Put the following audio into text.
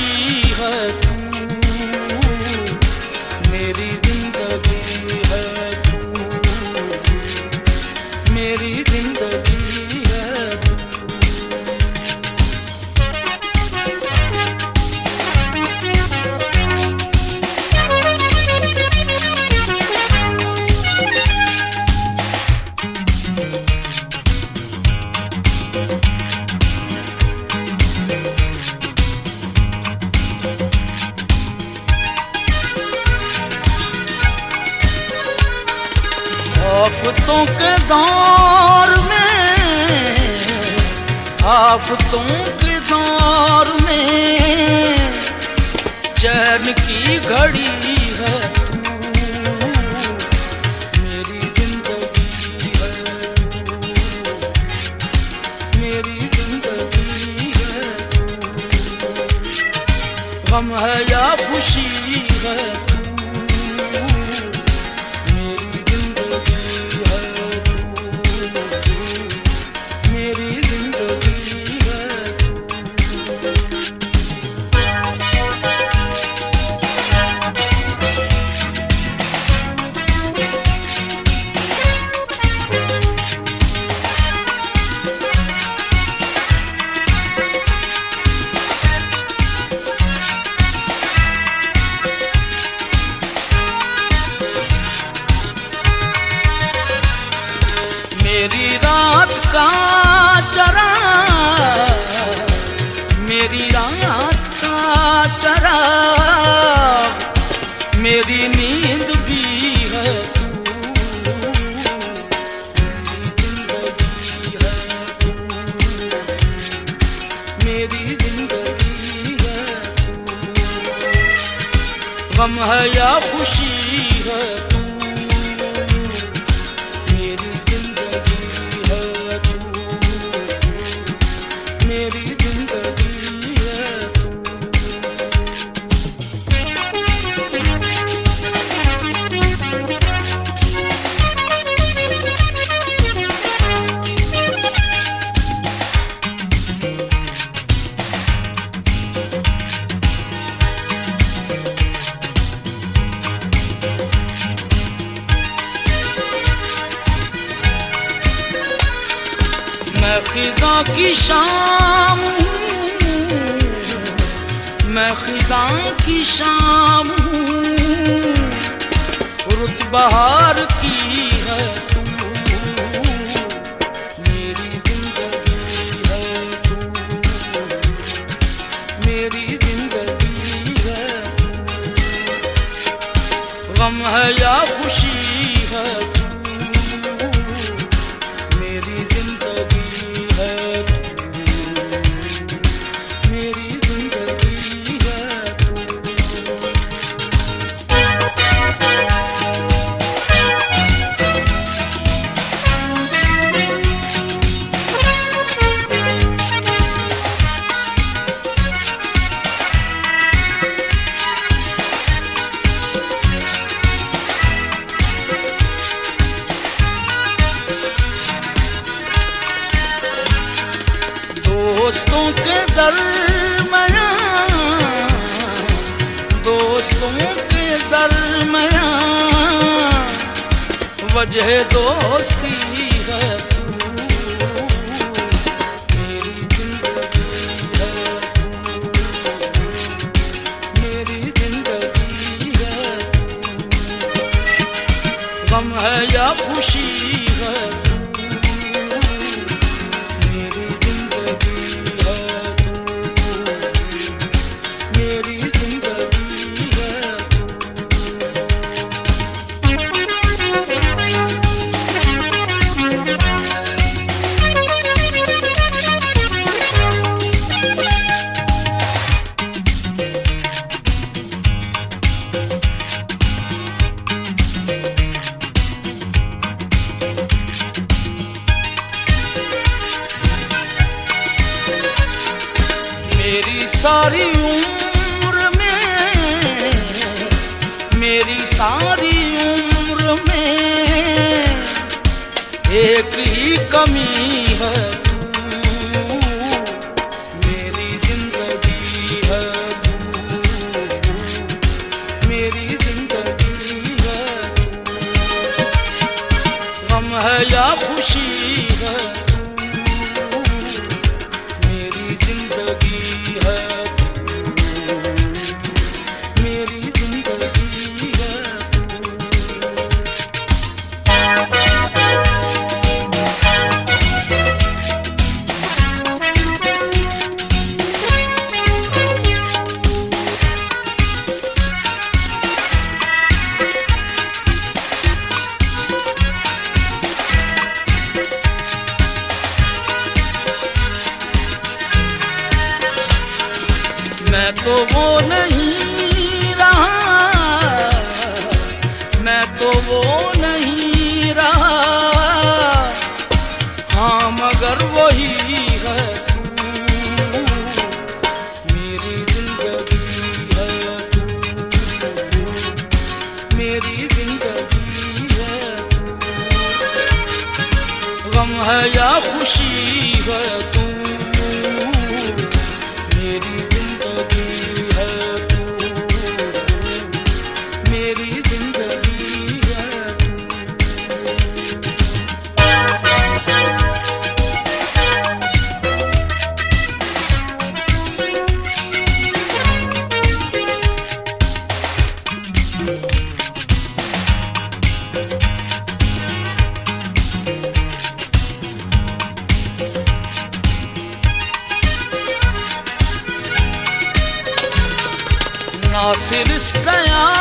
खुशी है तू, मेरी जिंदगी है तू, मेरी जिंदगी है तू। आफतों के दौर में, आफतों के दौर में चैन की घड़ी है तू, मेरी जिंदगी है तू, मेरी जिंदगी है तू। गम है या खुशी है तू, मेरी रात का चराग, मेरी रात का चराग, मेरी नींद भी है तू, मेरी जिंदगी है तू, गम है या खुशी है तू, मेरी जिंदगी है तू, मेरी जिंदगी है तू। मैं खिज़ां की शाम हूँ, मैं खिज़ां की शाम हूँ, रुत बहार की है तू, मेरी जिंदगी है तू, मेरी जिंदगी है तू। गम है या खुशी है तू, मेरी जिंदगी है तू, मेरी जिंदगी है तू। दोस्तों के दरमियाँ, दोस्तों के दरमियाँ वजह दोस्ती है तू, मेरी जिंदगी है तू, मेरी जिंदगी है तू। गम है या खुशी है तू, मेरी जिंदगी है तू, मेरी जिंदगी है तू। मेरी सारी उम्र में, मेरी सारी उम्र में एक ही कमी है तू, मेरी जिंदगी है तू, है तू, मेरी जिंदगी है तू, मेरी जिंदगी है मैं तो वो नहीं रहा, मैं तो वो नहीं रहा, हाँ मगर वही है तू, मेरी जिंदगी है तू, मेरी जिंदगी है तू, गम है या खुशी है तू, मेरी जिंदगी है तू, मेरी जिंदगी है नासिर गया